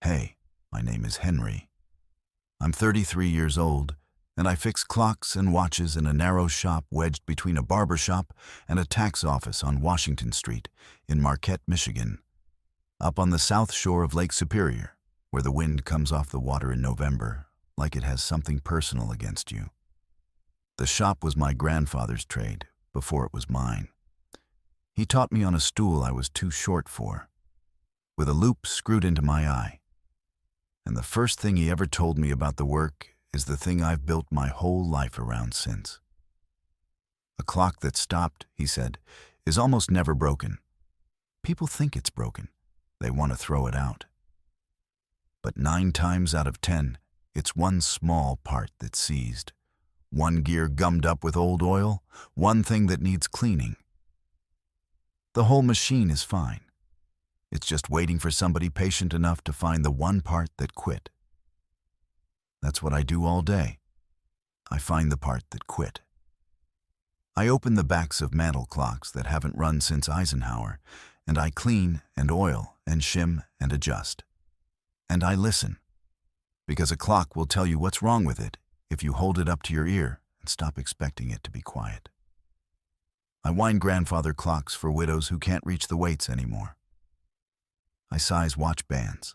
Hey, my name is Henry. I'm 33 years old, and I fix clocks and watches in a narrow shop wedged between a barber shop and a tax office on Washington Street in Marquette, Michigan, up on the south shore of Lake Superior, where the wind comes off the water in November like it has something personal against you. The shop was my grandfather's trade before it was mine. He taught me on a stool I was too short for, with a loop screwed into my eye. And the first thing he ever told me about the work is the thing I've built my whole life around since. A clock that stopped, he said, is almost never broken. People think it's broken. They want to throw it out. But 9 times out of 10, it's one small part that's seized. One gear gummed up with old oil, one thing that needs cleaning. The whole machine is fine. It's just waiting for somebody patient enough to find the one part that quit. That's what I do all day. I find the part that quit. I open the backs of mantel clocks that haven't run since Eisenhower, and I clean and oil and shim and adjust. And I listen, because a clock will tell you what's wrong with it if you hold it up to your ear and stop expecting it to be quiet. I wind grandfather clocks for widows who can't reach the weights anymore. I size watch bands.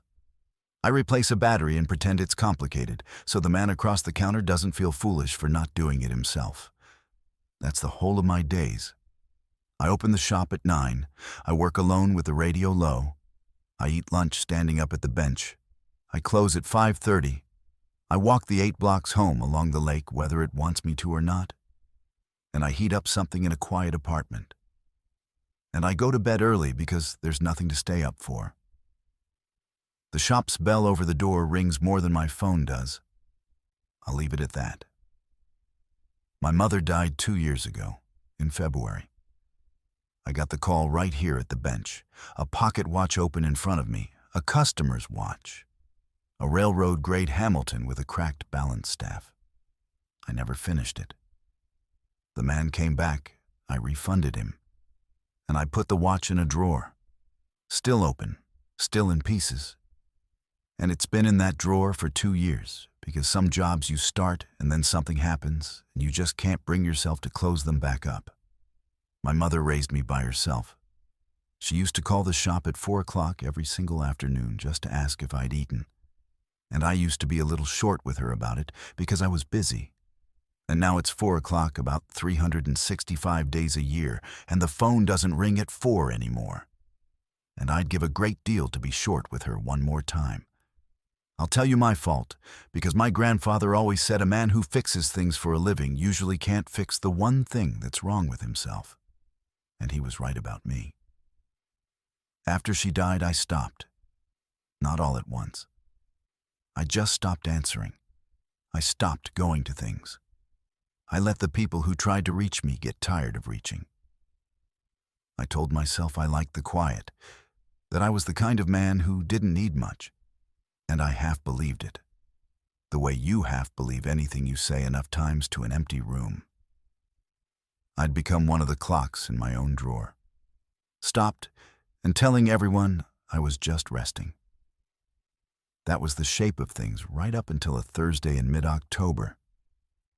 I replace a battery and pretend it's complicated, so the man across the counter doesn't feel foolish for not doing it himself. That's the whole of my days. I open the shop at 9. I work alone with the radio low. I eat lunch standing up at the bench. I close at 5:30. I walk the 8 blocks home along the lake whether it wants me to or not. And I heat up something in a quiet apartment. And I go to bed early because there's nothing to stay up for. The shop's bell over the door rings more than my phone does. I'll leave it at that. My mother died 2 years ago, in February. I got the call right here at the bench, a pocket watch open in front of me, a customer's watch, a railroad-grade Hamilton with a cracked balance staff. I never finished it. The man came back, I refunded him, and I put the watch in a drawer, still open, still in pieces. And it's been in that drawer for 2 years, because some jobs you start and then something happens, and you just can't bring yourself to close them back up. My mother raised me by herself. She used to call the shop at 4 o'clock every single afternoon just to ask if I'd eaten. And I used to be a little short with her about it because I was busy. And now it's 4 o'clock about 365 days a year, and the phone doesn't ring at 4 anymore. And I'd give a great deal to be short with her one more time. I'll tell you my fault, because my grandfather always said a man who fixes things for a living usually can't fix the one thing that's wrong with himself. And he was right about me. After she died, I stopped. Not all at once. I just stopped answering. I stopped going to things. I let the people who tried to reach me get tired of reaching. I told myself I liked the quiet, that I was the kind of man who didn't need much. And I half believed it, the way you half believe anything you say enough times to an empty room. I'd become one of the clocks in my own drawer, stopped and telling everyone I was just resting. That was the shape of things right up until a Thursday in mid-October,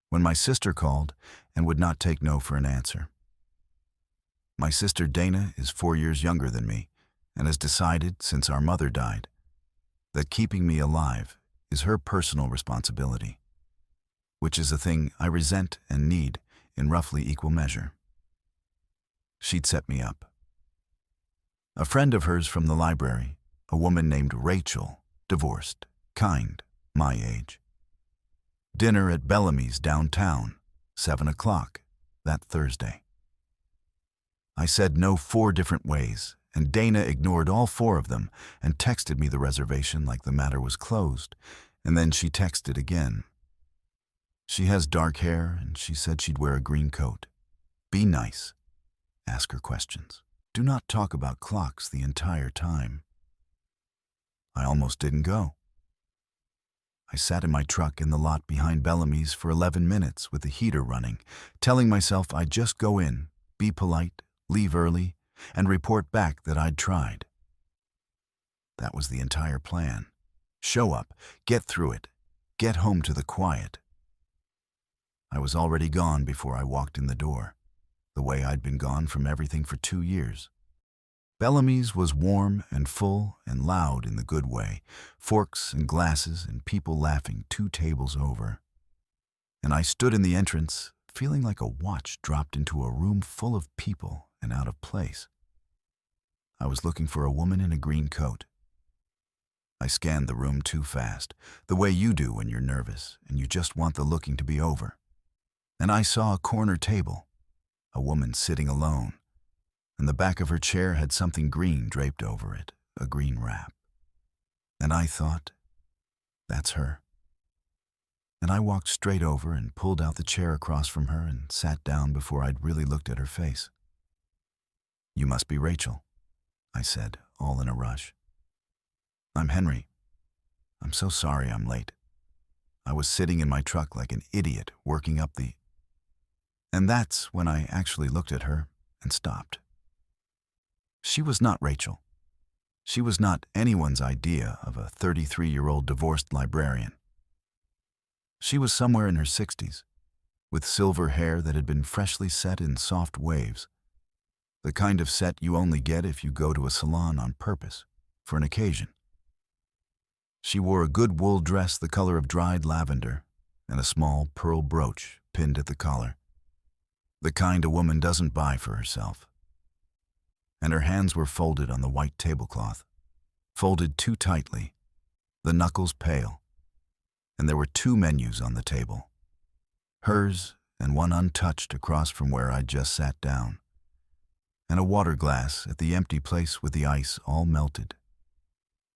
when my sister called and would not take no for an answer. My sister Dana is 4 years younger than me and has decided, since our mother died, that keeping me alive is her personal responsibility, which is a thing I resent and need in roughly equal measure. She'd set me up. A friend of hers from the library, a woman named Rachel, divorced, kind, my age. Dinner at Bellamy's downtown, 7 o'clock, that Thursday. I said no 4 different ways, and Dana ignored all 4 of them and texted me the reservation like the matter was closed, and then she texted again. She has dark hair, and she said she'd wear a green coat. Be nice. Ask her questions. Do not talk about clocks the entire time. I almost didn't go. I sat in my truck in the lot behind Bellamy's for 11 minutes with the heater running, telling myself I'd just go in, be polite, leave early, and report back that I'd tried. That was the entire plan. Show up, get through it, get home to the quiet. I was already gone before I walked in the door, the way I'd been gone from everything for 2 years. Bellamy's was warm and full and loud in the good way, forks and glasses and people laughing 2 tables over. And I stood in the entrance, feeling like a watch dropped into a room full of people and out of place. I was looking for a woman in a green coat. I scanned the room too fast, the way you do when you're nervous and you just want the looking to be over. And I saw a corner table, a woman sitting alone, and the back of her chair had something green draped over it, a green wrap. And I thought, that's her. And I walked straight over and pulled out the chair across from her and sat down before I'd really looked at her face. "You must be Rachel," I said, all in a rush. "I'm Henry. I'm so sorry I'm late. I was sitting in my truck like an idiot working up the..." And that's when I actually looked at her and stopped. She was not Rachel. She was not anyone's idea of a 33-year-old divorced librarian. She was somewhere in her 60s, with silver hair that had been freshly set in soft waves, the kind of set you only get if you go to a salon on purpose, for an occasion. She wore a good wool dress the color of dried lavender and a small pearl brooch pinned at the collar, the kind a woman doesn't buy for herself. And her hands were folded on the white tablecloth, folded too tightly, the knuckles pale, and there were 2 menus on the table, hers and one untouched across from where I'd just sat down, and a water glass at the empty place with the ice all melted,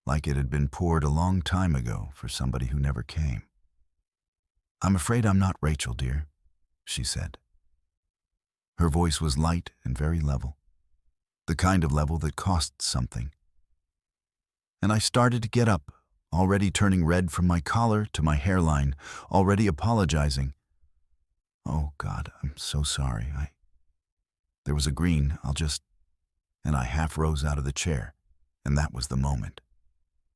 like it had been poured a long time ago for somebody who never came. "I'm afraid I'm not Rachel, dear," she said. Her voice was light and very level, the kind of level that costs something. And I started to get up, already turning red from my collar to my hairline, already apologizing. "Oh, God, I'm so sorry. There was a green, And I half rose out of the chair, and that was the moment.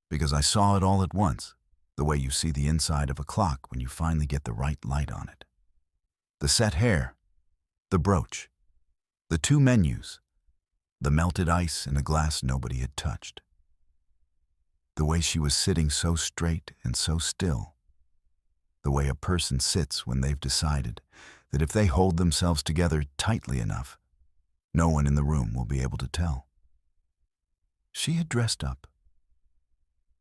Because I saw it all at once, the way you see the inside of a clock when you finally get the right light on it. The set hair, the brooch, the 2 menus, the melted ice in a glass nobody had touched. The way she was sitting so straight and so still. The way a person sits when they've decided that if they hold themselves together tightly enough, no one in the room will be able to tell. She had dressed up.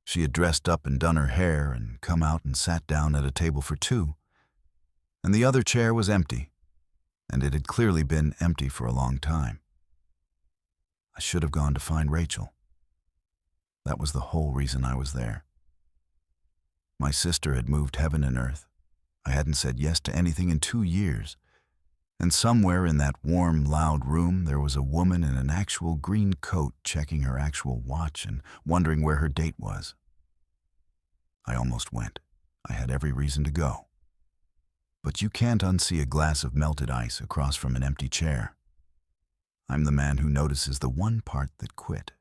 She had dressed up and done her hair and come out and sat down at a table for 2, and the other chair was empty, and it had clearly been empty for a long time. I should have gone to find Rachel. That was the whole reason I was there. My sister had moved heaven and earth. I hadn't said yes to anything in 2 years. And somewhere in that warm, loud room, there was a woman in an actual green coat checking her actual watch and wondering where her date was. I almost went. I had every reason to go. But you can't unsee a glass of melted ice across from an empty chair. I'm the man who notices the one part that quit.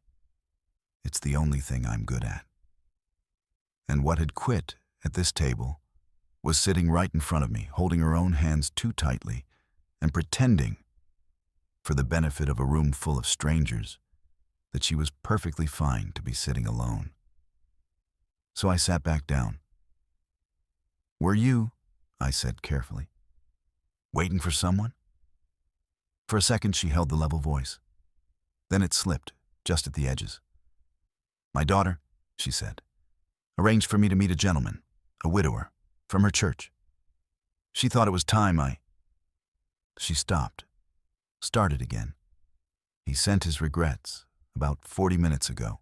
It's the only thing I'm good at. And what had quit at this table was sitting right in front of me, holding her own hands too tightly and pretending, for the benefit of a room full of strangers, that she was perfectly fine to be sitting alone. So I sat back down. "Were you," I said carefully, "waiting for someone?" For a second she held the level voice. Then it slipped, just at the edges. "My daughter," she said, "arranged for me to meet a gentleman, a widower, from her church. She thought it was time She stopped, started again. "He sent his regrets, about 40 minutes ago,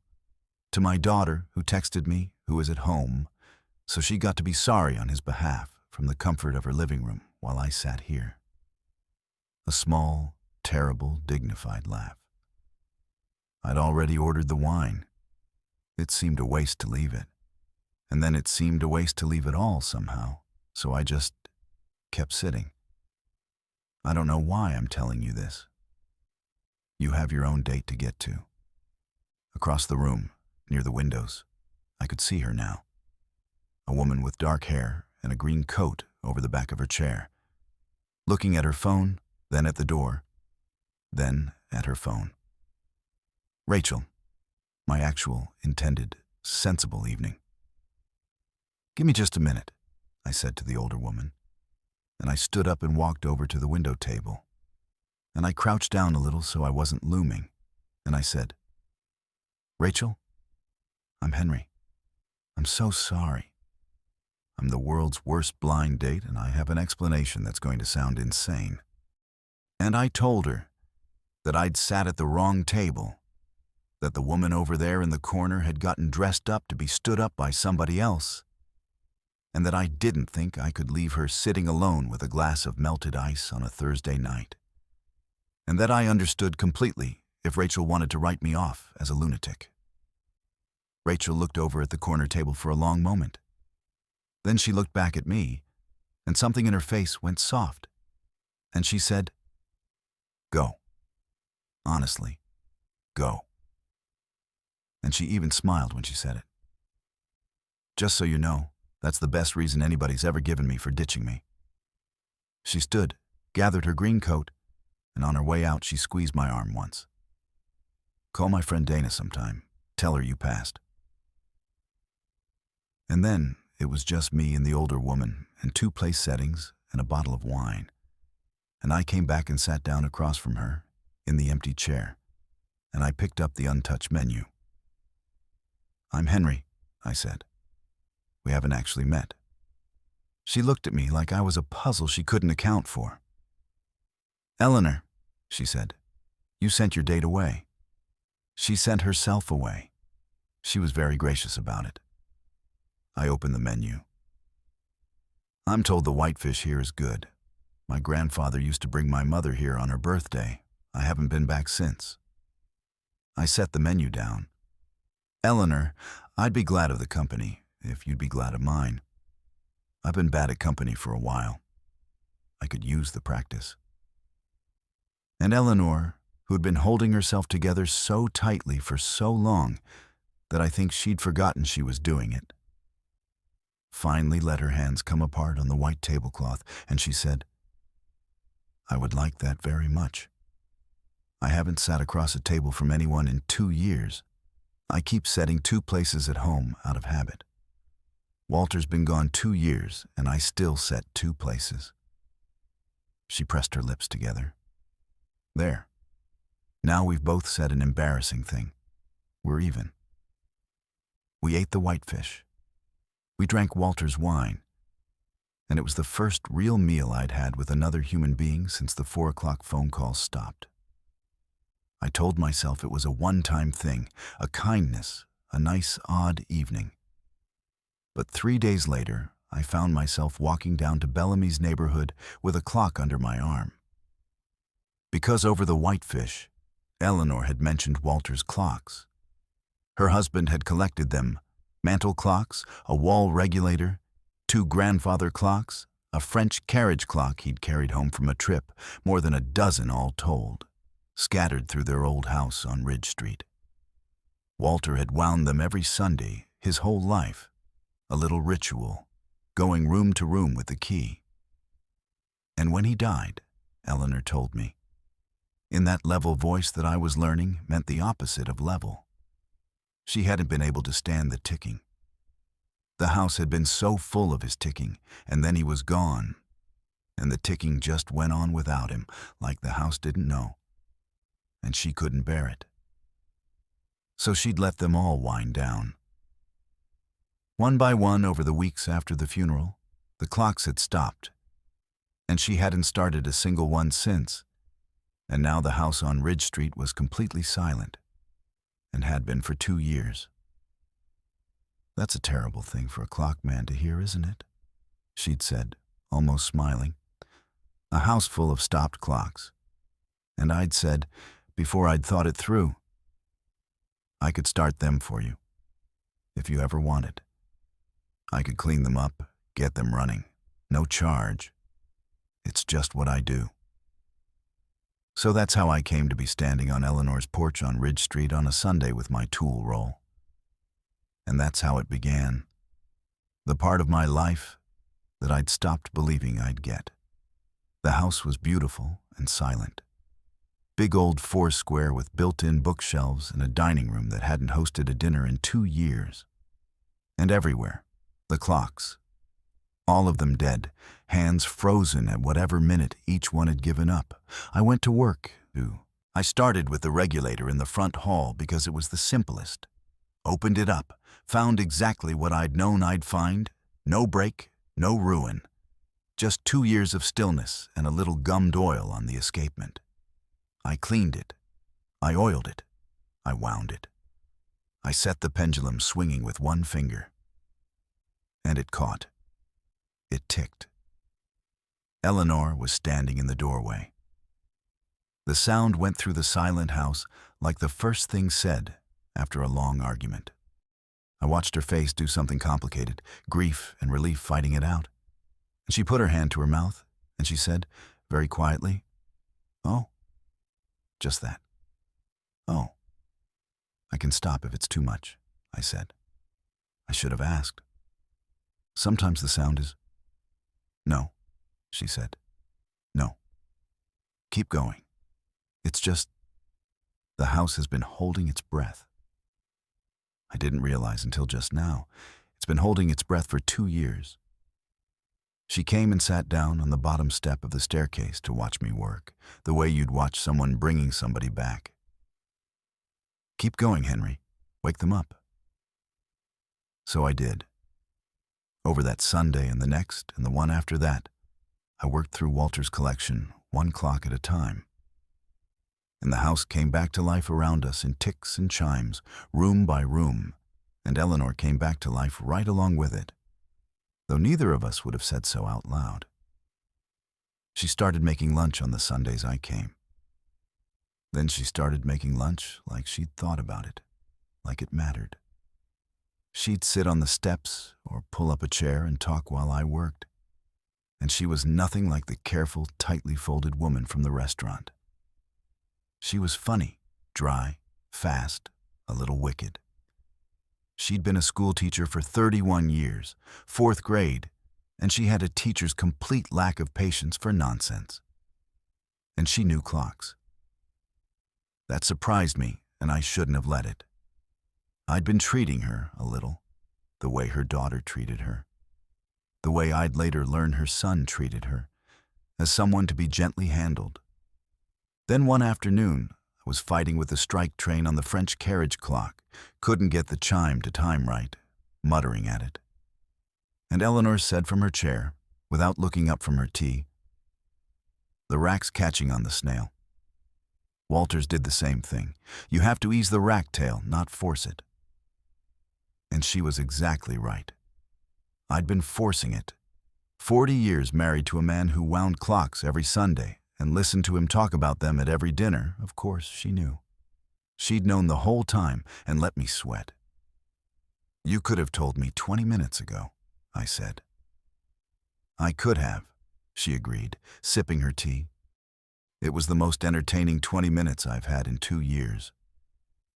to my daughter who texted me, who was at home, so she got to be sorry on his behalf from the comfort of her living room while I sat here." A small, terrible, dignified laugh. I'd already ordered the wine. It seemed a waste to leave it. And then it seemed a waste to leave it all somehow, so I just kept sitting. I don't know why I'm telling you this. You have your own date to get to. Across the room, near the windows, I could see her now. a woman with dark hair and a green coat over the back of her chair, looking at her phone, then at the door, then at her phone. Rachel, my actual, intended, sensible evening. "Give me just a minute," I said to the older woman, and I stood up and walked over to the window table, and I crouched down a little so I wasn't looming, and I said, "Rachel, I'm Henry. I'm so sorry. I'm the world's worst blind date, and I have an explanation that's going to sound insane." And I told her that I'd sat at the wrong table, that the woman over there in the corner had gotten dressed up to be stood up by somebody else, and that I didn't think I could leave her sitting alone with a glass of melted ice on a Thursday night, and that I understood completely if Rachel wanted to write me off as a lunatic. Rachel looked over at the corner table for a long moment. Then she looked back at me, and something in her face went soft, and she said, "Go. Honestly, go." And she even smiled when she said it. "Just so you know, that's the best reason anybody's ever given me for ditching me." She stood, gathered her green coat, and on her way out she squeezed my arm once. "Call my friend Dana sometime. Tell her you passed." And then it was just me and the older woman and 2 place settings and a bottle of wine. And I came back and sat down across from her in the empty chair, and I picked up the untouched menu. "I'm Henry," I said. "We haven't actually met." She looked at me like I was a puzzle she couldn't account for. "Eleanor," she said, "you sent your date away." She sent herself away. She was very gracious about it. I opened the menu. "I'm told the whitefish here is good. My grandfather used to bring my mother here on her birthday. I haven't been back since." I set the menu down. "Eleanor, I'd be glad of the company, if you'd be glad of mine. I've been bad at company for a while. I could use the practice." And Eleanor, who had been holding herself together so tightly for so long that I think she'd forgotten she was doing it, finally let her hands come apart on the white tablecloth, and she said, "I would like that very much. I haven't sat across a table from anyone in 2 years. I keep setting 2 places at home out of habit. Walter's been gone 2 years, and I still set 2 places." She pressed her lips together. "There. Now we've both said an embarrassing thing. We're even." We ate the whitefish. We drank Walter's wine, and it was the first real meal I'd had with another human being since the 4 o'clock phone call stopped. I told myself it was a one-time thing, a kindness, a nice, odd evening. But 3 days later, I found myself walking down to Bellamy's neighborhood with a clock under my arm. Because over the whitefish, Eleanor had mentioned Walter's clocks. Her husband had collected them: mantel clocks, a wall regulator, 2 grandfather clocks, a French carriage clock he'd carried home from a trip, more than a dozen all told, scattered through their old house on Ridge Street. Walter had wound them every Sunday, his whole life, a little ritual, going room to room with the key. And when he died, Eleanor told me, in that level voice that I was learning meant the opposite of level. She hadn't been able to stand the ticking. The house had been so full of his ticking, and then he was gone, and the ticking just went on without him, like the house didn't know, and she couldn't bear it. So she'd let them all wind down. One by one, over the weeks after the funeral, the clocks had stopped, and she hadn't started a single one since, and now the house on Ridge Street was completely silent, and had been for 2 years. "That's a terrible thing for a clock man to hear, isn't it?" she'd said, almost smiling. A house full of stopped clocks. And I'd said, before I'd thought it through, "I could start them for you, if you ever wanted. I could clean them up, get them running, no charge. It's just what I do." So that's how I came to be standing on Eleanor's porch on Ridge Street on a Sunday with my tool roll. And that's how it began. The part of my life that I'd stopped believing I'd get. The house was beautiful and silent. Big old four-square with built-in bookshelves and a dining room that hadn't hosted a dinner in 2 years. And everywhere, the clocks. All of them dead, hands frozen at whatever minute each one had given up. I went to work, too. I started with the regulator in the front hall because it was the simplest. Opened it up, found exactly what I'd known I'd find. No break, no ruin. Just 2 years of stillness and a little gummed oil on the escapement. I cleaned it. I oiled it. I wound it. I set the pendulum swinging with one finger. And it caught. It ticked. Eleanor was standing in the doorway. The sound went through the silent house like the first thing said after a long argument. I watched her face do something complicated, grief and relief fighting it out. And she put her hand to her mouth, and she said, very quietly, "Oh." Just that. "Oh." "I can stop if it's too much," I said. I should have asked. Sometimes the sound is, "No," she said. "No. Keep going. It's just, the house has been holding its breath." I didn't realize until just now, it's been holding its breath for 2 years. She came and sat down on the bottom step of the staircase to watch me work, the way you'd watch someone bringing somebody back. "Keep going, Henry. Wake them up." So I did. Over that Sunday and the next and the one after that, I worked through Walter's collection, 1 clock at a time. And the house came back to life around us in ticks and chimes, room by room, and Eleanor came back to life right along with it, though neither of us would have said so out loud. She started making lunch on the Sundays I came. Then she started making lunch like she'd thought about it, like it mattered. She'd sit on the steps or pull up a chair and talk while I worked. And she was nothing like the careful, tightly folded woman from the restaurant. She was funny, dry, fast, a little wicked. She'd been a school teacher for 31 years, 4th grade, and she had a teacher's complete lack of patience for nonsense. And she knew clocks. That surprised me, and I shouldn't have let it. I'd been treating her a little, the way her daughter treated her, the way I'd later learn her son treated her, as someone to be gently handled. Then one afternoon, I was fighting with the strike train on the French carriage clock, couldn't get the chime to time right, muttering at it. And Eleanor said from her chair, without looking up from her tea, "The rack's catching on the snail." Walters did the same thing. You have to ease the rack tail, not force it. And she was exactly right. I'd been forcing it. 40 years married to a man who wound clocks every Sunday and listened to him talk about them at every dinner. Of course, she knew. She'd known the whole time and let me sweat. "You could have told me 20 minutes ago," I said. "I could have," she agreed, sipping her tea. It was the most entertaining 20 minutes I've had in 2 years.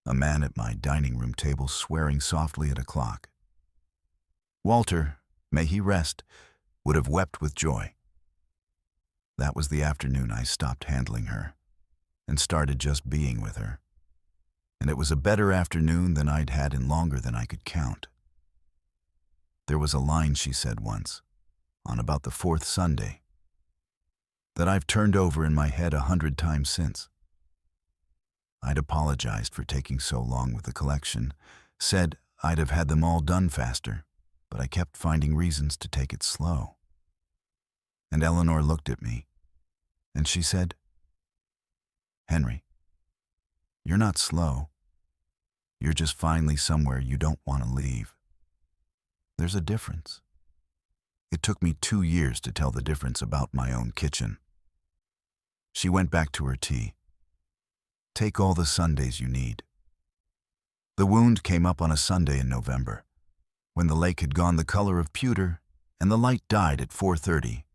A man at my dining room table swearing softly at a clock. Walter, may he rest, would have wept with joy. That was the afternoon I stopped handling her and started just being with her. And it was a better afternoon than I'd had in longer than I could count. There was a line she said once, on about the 4th Sunday, that I've turned over in my head 100 times since. I'd apologized for taking so long with the collection, said I'd have had them all done faster, but I kept finding reasons to take it slow. And Eleanor looked at me, and she said, "Henry, you're not slow. You're just finally somewhere you don't want to leave. There's a difference." It took me 2 years to tell the difference about my own kitchen. She went back to her tea. "Take all the Sundays you need." The wound came up on a Sunday in November, when the lake had gone the color of pewter and the light died at 4:30,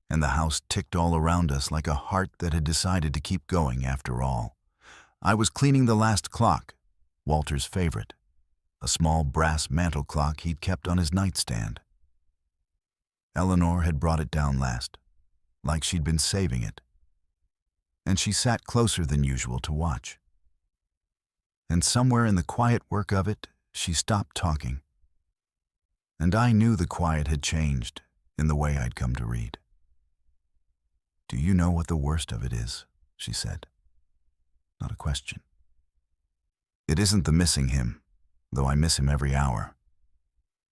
and the house ticked all around us like a heart that had decided to keep going after all. I was cleaning the last clock, Walter's favorite, a small brass mantel clock he'd kept on his nightstand. Eleanor had brought it down last, like she'd been saving it. And she sat closer than usual to watch. And somewhere in the quiet work of it, she stopped talking. And I knew the quiet had changed in the way I'd come to read. "Do you know what the worst of it is?" she said. Not a question. "It isn't the missing him, though I miss him every hour.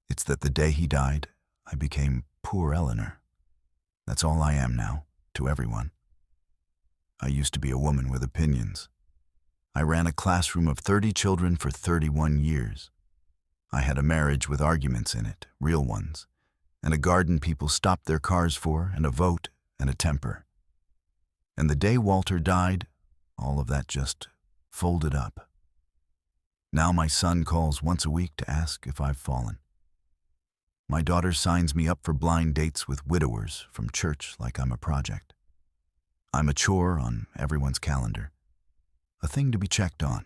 It's that the day he died, I became poor Eleanor. That's all I am now, to everyone. I used to be a woman with opinions. I ran a classroom of 30 children for 31 years. I had a marriage with arguments in it, real ones, and a garden people stopped their cars for, and a vote, and a temper. And the day Walter died, all of that just folded up. Now my son calls once a week to ask if I've fallen. My daughter signs me up for blind dates with widowers from church like I'm a project. I'm a chore on everyone's calendar, a thing to be checked on.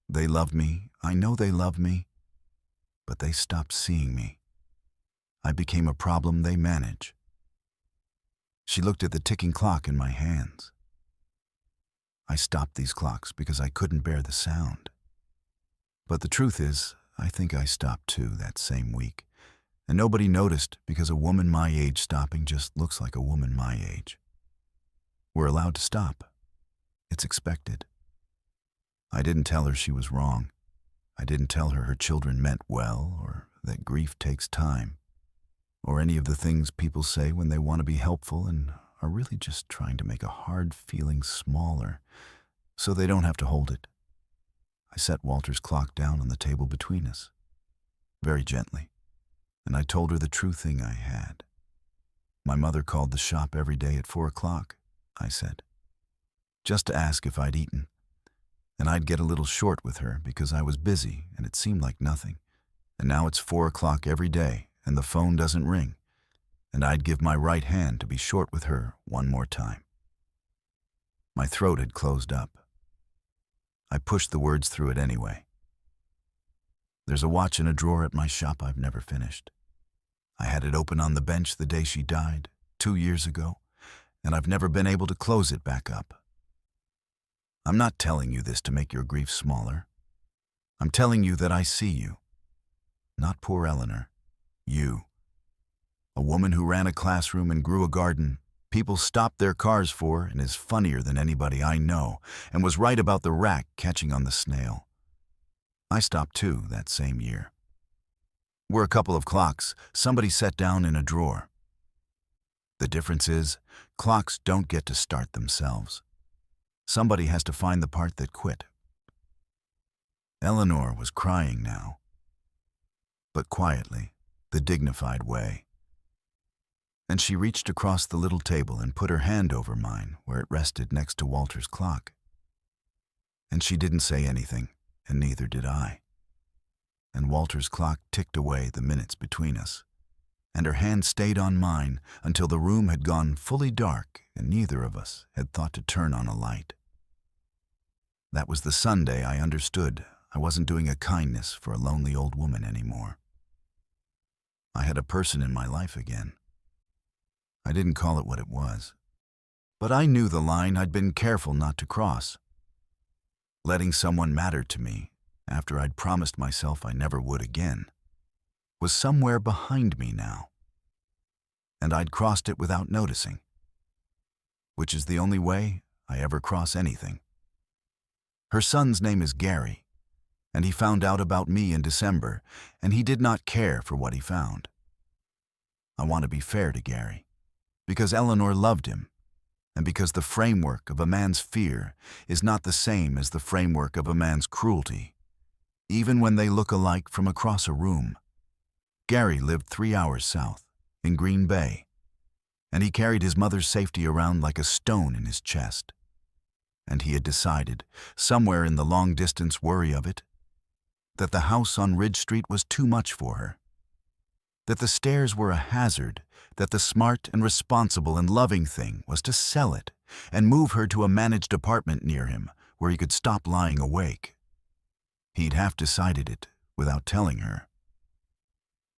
They love me, I know they love me, but they stopped seeing me. I became a problem they manage." She looked at the ticking clock in my hands. I stopped these clocks because I couldn't bear the sound. But the truth is, I think I stopped too that same week, and nobody noticed because a woman my age stopping just looks like a woman my age. We're allowed to stop. It's expected. I didn't tell her she was wrong. I didn't tell her her children meant well, or that grief takes time, or any of the things people say when they want to be helpful and are really just trying to make a hard feeling smaller so they don't have to hold it. I set Walter's clock down on the table between us, very gently, and I told her the true thing I had. My mother called the shop every day at 4 o'clock, I said, just to ask if I'd eaten. And I'd get a little short with her because I was busy and it seemed like nothing. And now it's 4 o'clock every day and the phone doesn't ring. And I'd give my right hand to be short with her one more time. My throat had closed up. I pushed the words through it anyway. There's a watch in a drawer at my shop I've never finished. I had it open on the bench the day she died, 2 years ago, and I've never been able to close it back up. I'm not telling you this to make your grief smaller. I'm telling you that I see you. Not poor Eleanor. You. A woman who ran a classroom and grew a garden, people stopped their cars for and is funnier than anybody I know, and was right about the rat catching on the snail. I stopped too that same year. We're a couple of clocks somebody set down in a drawer. The difference is, clocks don't get to start themselves. Somebody has to find the part that quit. Eleanor was crying now, but quietly, the dignified way. And she reached across the little table and put her hand over mine where it rested next to Walter's clock. And she didn't say anything, and neither did I. And Walter's clock ticked away the minutes between us, and her hand stayed on mine until the room had gone fully dark and neither of us had thought to turn on a light. That was the Sunday I understood I wasn't doing a kindness for a lonely old woman anymore. I had a person in my life again. I didn't call it what it was, but I knew the line I'd been careful not to cross. Letting someone matter to me, after I'd promised myself I never would again, was somewhere behind me now. And I'd crossed it without noticing, which is the only way I ever cross anything. Her son's name is Gary, and he found out about me in December, and he did not care for what he found. I want to be fair to Gary, because Eleanor loved him, and because the framework of a man's fear is not the same as the framework of a man's cruelty, even when they look alike from across a room. Gary lived 3 hours south, in Green Bay, and he carried his mother's safety around like a stone in his chest. And he had decided, somewhere in the long-distance worry of it, that the house on Ridge Street was too much for her, that the stairs were a hazard, that the smart and responsible and loving thing was to sell it and move her to a managed apartment near him where he could stop lying awake. He'd half decided it without telling her.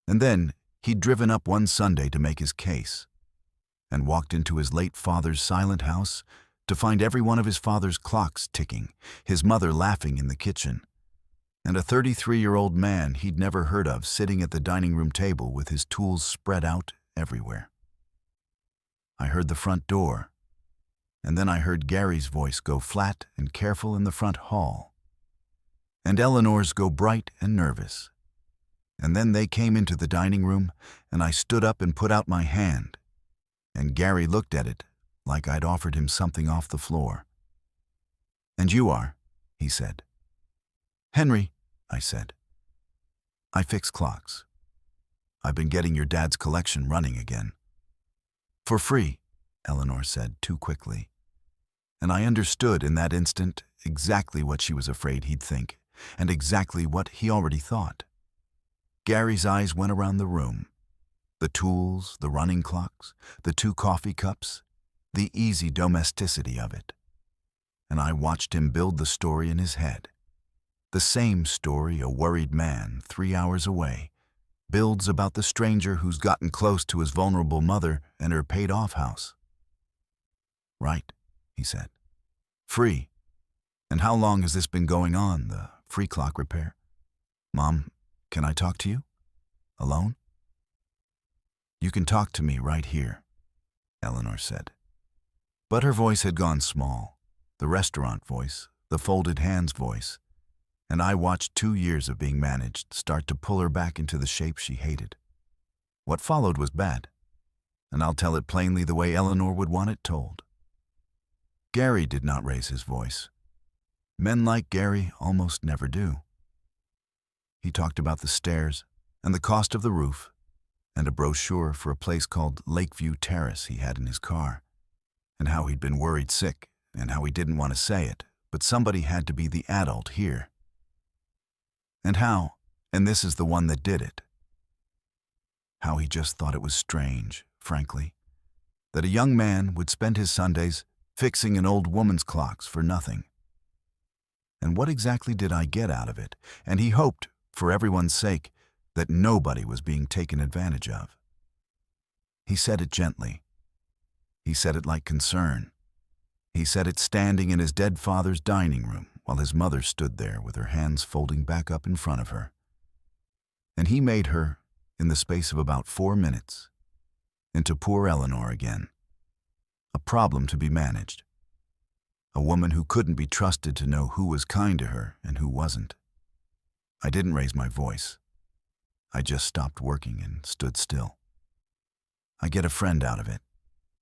And then He'd driven up one Sunday to make his case, and walked into his late father's silent house to find every one of his father's clocks ticking, his mother laughing in the kitchen, and a 33-year-old man he'd never heard of sitting at the dining room table with his tools spread out everywhere. I heard the front door, and then I heard Gary's voice go flat and careful in the front hall, and Eleanor's go bright and nervous. And then they came into the dining room, and I stood up and put out my hand, and Gary looked at it like I'd offered him something off the floor. "And you are," he said. "Henry," I said. "I fix clocks. I've been getting your dad's collection running again." "For free," Eleanor said too quickly. And I understood in that instant exactly what she was afraid he'd think, and exactly what he already thought. Gary's eyes went around the room. The tools, the running clocks, the 2 coffee cups, the easy domesticity of it. And I watched him build the story in his head. The same story a worried man 3 hours away builds about the stranger who's gotten close to his vulnerable mother and her paid-off house. "Right," he said. "Free. And how long has this been going on, the free clock repair? Mom, can I talk to you? Alone?" "You can talk to me right here," Eleanor said. But her voice had gone small, the restaurant voice, the folded hands voice, and I watched 2 years of being managed start to pull her back into the shape she hated. What followed was bad, and I'll tell it plainly the way Eleanor would want it told. Gary did not raise his voice. Men like Gary almost never do. He talked about the stairs and the cost of the roof and a brochure for a place called Lakeview Terrace he had in his car, and how he'd been worried sick and how he didn't want to say it, but somebody had to be the adult here. And how, and this is the one that did it, how he just thought it was strange, frankly, that a young man would spend his Sundays fixing an old woman's clocks for nothing. And what exactly did I get out of it? And he hoped, for everyone's sake, that nobody was being taken advantage of. He said it gently. He said it like concern. He said it standing in his dead father's dining room while his mother stood there with her hands folding back up in front of her. And he made her, in the space of about 4 minutes, into poor Eleanor again. A problem to be managed. A woman who couldn't be trusted to know who was kind to her and who wasn't. I didn't raise my voice. I just stopped working and stood still. "I get a friend out of it,"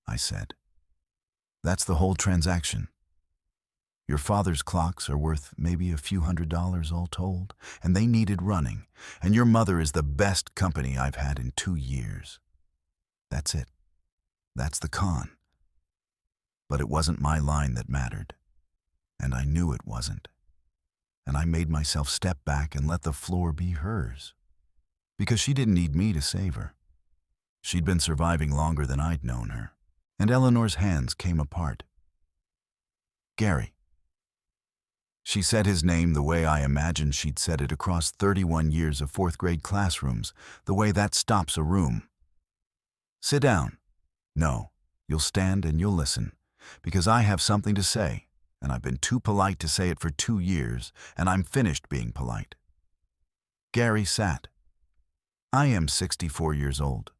I said. "That's the whole transaction. Your father's clocks are worth maybe a few $100s all told, and they needed running, and your mother is the best company I've had in 2 years. That's it. That's the con. But it wasn't my line that mattered, and I knew it wasn't. And I made myself step back and let the floor be hers, because she didn't need me to save her. She'd been surviving longer than I'd known her." And Eleanor's hands came apart. "Gary." She said his name the way I imagined she'd said it across 31 years of 4th-grade classrooms, the way that stops a room. "Sit down. No, you'll stand and you'll listen, because I have something to say, and I've been too polite to say it for 2 years, and I'm finished being polite." Gary sat. "I am 64 years old.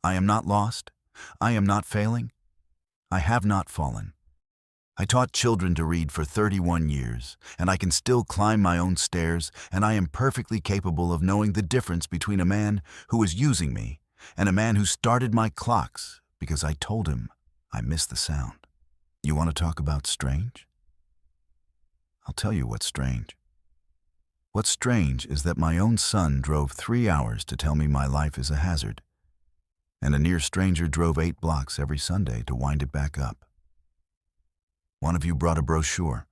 I am not lost. I am not failing. I have not fallen. I taught children to read for 31 years, and I can still climb my own stairs, and I am perfectly capable of knowing the difference between a man who was using me and a man who started my clocks because I told him I missed the sound. You want to talk about strange? I'll tell you what's strange. What's strange is that my own son drove 3 hours to tell me my life is a hazard, and a near stranger drove 8 blocks every Sunday to wind it back up. One of you brought a brochure.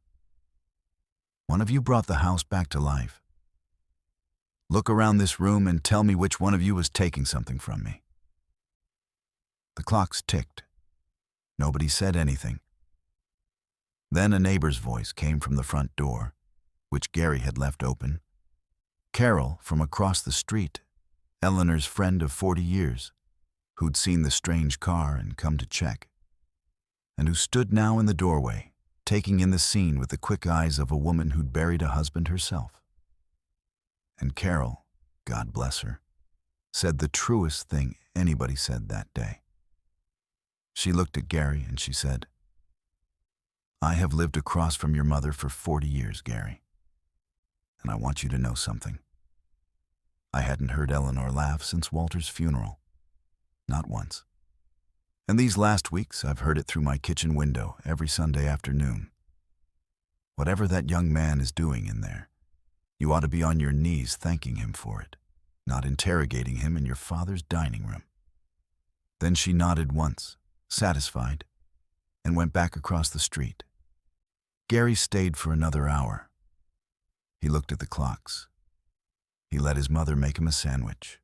One of you brought the house back to life. Look around this room and tell me which one of you was taking something from me." The clocks ticked. Nobody said anything. Then a neighbor's voice came from the front door, which Gary had left open. Carol, from across the street, Eleanor's friend of 40 years, who'd seen the strange car and come to check, and who stood now in the doorway, taking in the scene with the quick eyes of a woman who'd buried a husband herself. And Carol, God bless her, said the truest thing anybody said that day. She looked at Gary and she said, "I have lived across from your mother for 40 years, Gary. And I want you to know something. I hadn't heard Eleanor laugh since Walter's funeral. Not once. And these last weeks, I've heard it through my kitchen window every Sunday afternoon. Whatever that young man is doing in there, you ought to be on your knees thanking him for it, not interrogating him in your father's dining room." Then she nodded once, satisfied, and went back across the street. Gary stayed for another hour. He looked at the clocks. He let his mother make him a sandwich.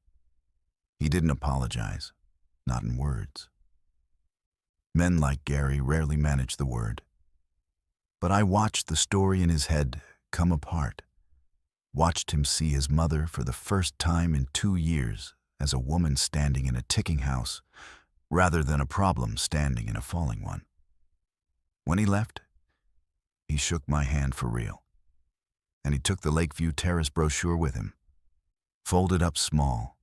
He didn't apologize, not in words. Men like Gary rarely manage the word. But I watched the story in his head come apart, watched him see his mother for the first time in 2 years as a woman standing in a ticking house, rather than a problem standing in a falling one. When he left, he shook my hand for real, and he took the Lakeview Terrace brochure with him, folded up small,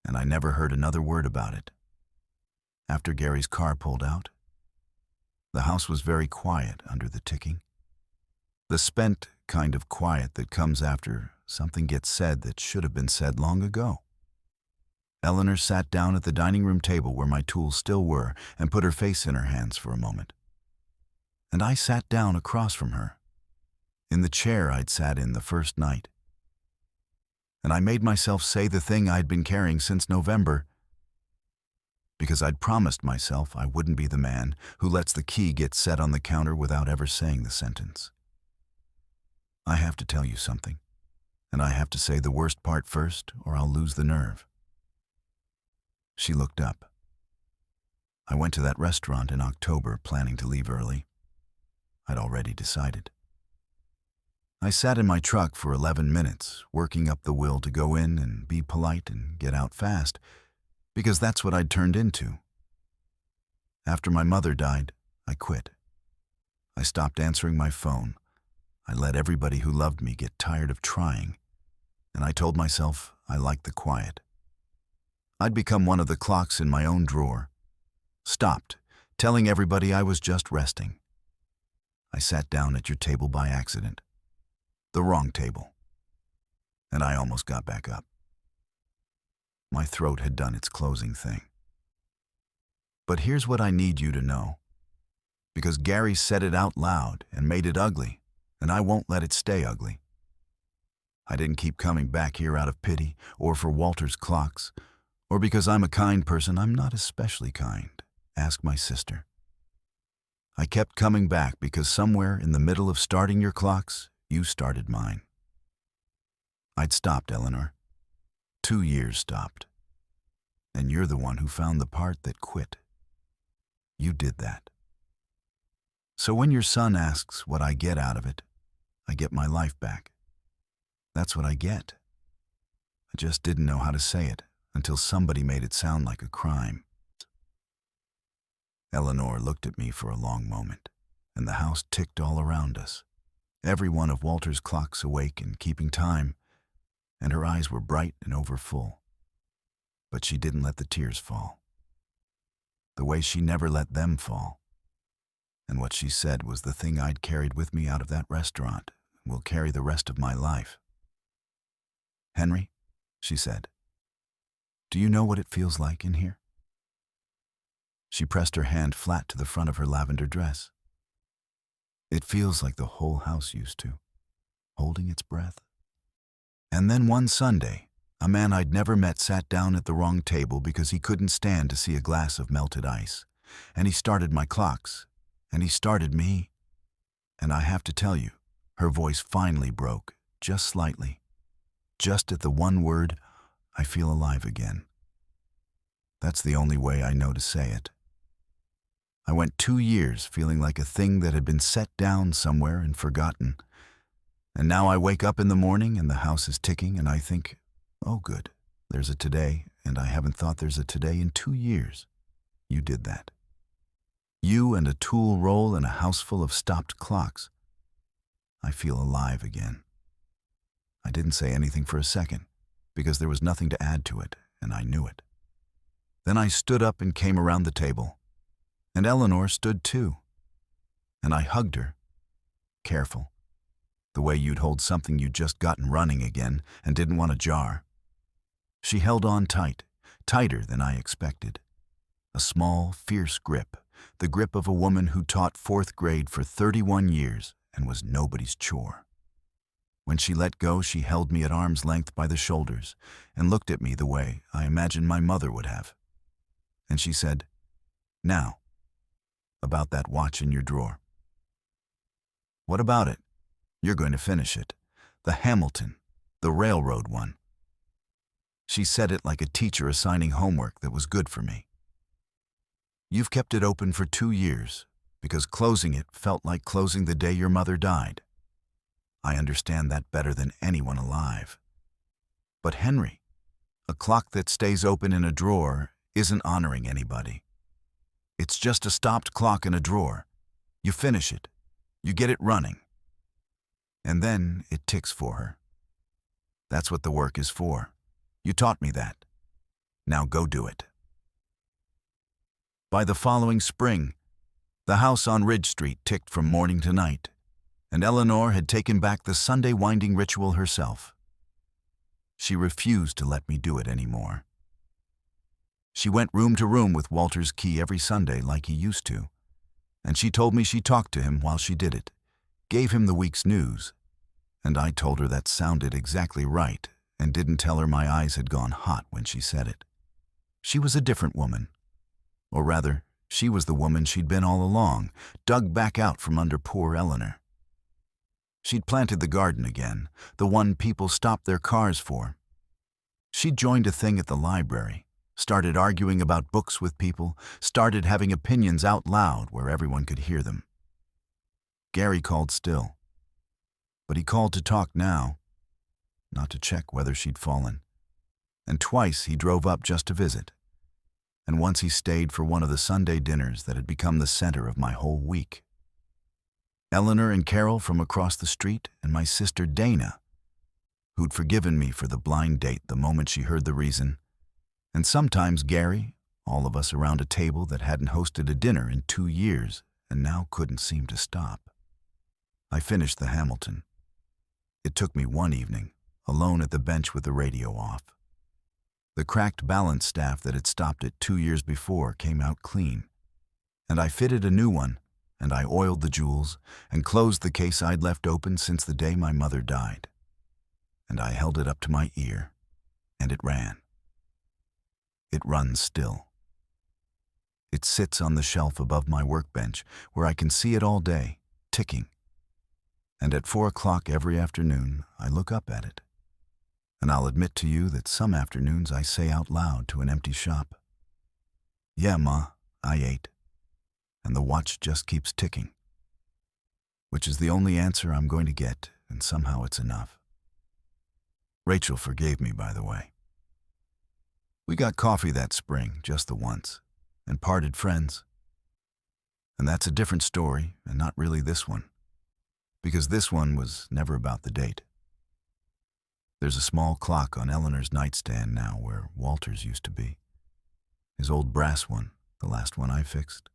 and I never heard another word about it. After Gary's car pulled out, the house was very quiet under the ticking. The spent kind of quiet that comes after something gets said that should have been said long ago. Eleanor sat down at the dining room table where my tools still were and put her face in her hands for a moment. And I sat down across from her, in the chair I'd sat in the first night. And I made myself say the thing I'd been carrying since November, because I'd promised myself I wouldn't be the man who lets the key get set on the counter without ever saying the sentence. I have to tell you something, and I have to say the worst part first, or I'll lose the nerve. She looked up. I went to that restaurant in October, planning to leave early. I'd already decided. I sat in my truck for 11 minutes, working up the will to go in and be polite and get out fast, because that's what I'd turned into. After my mother died, I quit. I stopped answering my phone. I let everybody who loved me get tired of trying, and I told myself I liked the quiet. I'd become one of the clocks in my own drawer. Stopped, telling everybody I was just resting. I sat down at your table by accident. The wrong table. And I almost got back up. My throat had done its closing thing. But here's what I need you to know. Because Gary said it out loud and made it ugly, and I won't let it stay ugly. I didn't keep coming back here out of pity, or for Walter's clocks, or because I'm a kind person. I'm not especially kind. Ask my sister. I kept coming back because somewhere in the middle of starting your clocks, you started mine. I'd stopped, Eleanor. 2 years stopped. And you're the one who found the part that quit. You did that. So when your son asks what I get out of it, I get my life back. That's what I get. I just didn't know how to say it until somebody made it sound like a crime. Eleanor looked at me for a long moment, and the house ticked all around us. Every one of Walter's clocks awake and keeping time, and her eyes were bright and overfull. But she didn't let the tears fall, the way she never let them fall. And what she said was the thing I'd carried with me out of that restaurant and will carry the rest of my life. "Henry," she said, "do you know what it feels like in here?" She pressed her hand flat to the front of her lavender dress. "It feels like the whole house used to, holding its breath." And then one Sunday, a man I'd never met sat down at the wrong table because he couldn't stand to see a glass of melted ice. And he started my clocks, and he started me. And I have to tell you, her voice finally broke, just slightly. Just at the one word, "I feel alive again." That's the only way I know to say it. I went 2 years feeling like a thing that had been set down somewhere and forgotten. And now I wake up in the morning and the house is ticking and I think, oh good, There's a today, and I haven't thought there's a today in 2 years. You did that. You and a tool roll in a house full of stopped clocks. I feel alive again. I didn't say anything for a second, because there was nothing to add to it, and I knew it. Then I stood up and came around the table, and Eleanor stood too. And I hugged her. Careful. The way you'd hold something you'd just gotten running again and didn't want to jar. She held on tight, tighter than I expected. A small, fierce grip, the grip of a woman who taught 4th grade for 31 years and was nobody's chore. When she let go, she held me at arm's length by the shoulders and looked at me the way I imagined my mother would have. And she said, "Now, about that watch in your drawer." "What about it?" "You're going to finish it. The Hamilton, the railroad one." She said it like a teacher assigning homework that was good for me. "You've kept it open for 2 years because closing it felt like closing the day your mother died. I understand that better than anyone alive. But Henry, a clock that stays open in a drawer isn't honoring anybody. It's just a stopped clock in a drawer. You finish it. You get it running. And then it ticks for her. That's what the work is for. You taught me that. Now go do it." By the following spring, the house on Ridge Street ticked from morning to night, and Eleanor had taken back the Sunday winding ritual herself. She refused to let me do it anymore. She went room to room with Walter's key every Sunday like he used to, and she told me she talked to him while she did it, gave him the week's news, and I told her that sounded exactly right and didn't tell her my eyes had gone hot when she said it. She was a different woman. Or rather, she was the woman she'd been all along, dug back out from under poor Eleanor. She'd planted the garden again, the one people stopped their cars for. She'd joined a thing at the library, started arguing about books with people, started having opinions out loud where everyone could hear them. Gary called still. But he called to talk now, not to check whether she'd fallen. And twice he drove up just to visit. And once he stayed for one of the Sunday dinners that had become the center of my whole week. Eleanor and Carol from across the street, and my sister Dana, who'd forgiven me for the blind date the moment she heard the reason, and sometimes Gary, all of us around a table that hadn't hosted a dinner in 2 years and now couldn't seem to stop. I finished the Hamilton. It took me one evening, alone at the bench with the radio off. The cracked balance staff that had stopped it 2 years before came out clean, and I fitted a new one, and I oiled the jewels and closed the case I'd left open since the day my mother died. And I held it up to my ear, and it ran. It runs still. It sits on the shelf above my workbench where I can see it all day, ticking. And at 4 o'clock every afternoon, I look up at it. And I'll admit to you that some afternoons I say out loud to an empty shop, "Yeah, Ma, I ate." And the watch just keeps ticking. Which is the only answer I'm going to get, and somehow it's enough. Rachel forgave me, by the way. We got coffee that spring, just the once, and parted friends. And that's a different story, and not really this one. Because this one was never about the date. There's a small clock on Eleanor's nightstand now where Walter's used to be. His old brass one, the last one I fixed.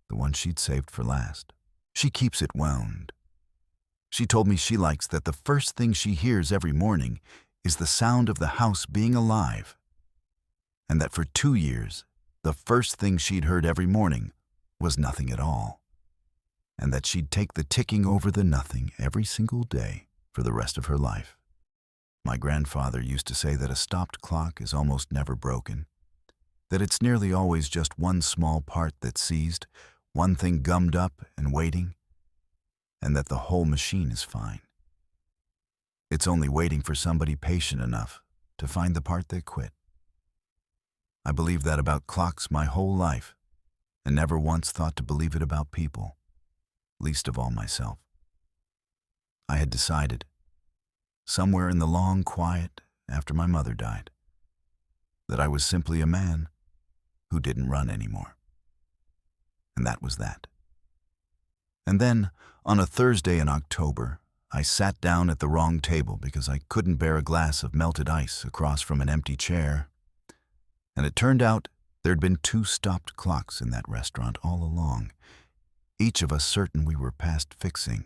The one she'd saved for last. She keeps it wound. She told me she likes that the first thing she hears every morning is the sound of the house being alive. And that for 2 years, the first thing she'd heard every morning was nothing at all. And that she'd take the ticking over the nothing every single day for the rest of her life. My grandfather used to say that a stopped clock is almost never broken, that it's nearly always just one small part that's seized, one thing gummed up and waiting, and that the whole machine is fine. It's only waiting for somebody patient enough to find the part that quit. I believed that about clocks my whole life, and never once thought to believe it about people, least of all myself. I had decided, somewhere in the long quiet after my mother died, that I was simply a man who didn't run anymore. And that was that. And then, on a Thursday in October, I sat down at the wrong table because I couldn't bear a glass of melted ice across from an empty chair. And it turned out there'd been 2 stopped clocks in that restaurant all along, each of us certain we were past fixing,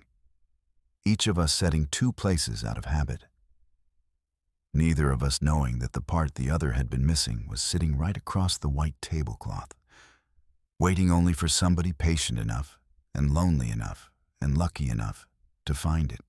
each of us setting 2 places out of habit. Neither of us knowing that the part the other had been missing was sitting right across the white tablecloth, waiting only for somebody patient enough and lonely enough and lucky enough to find it.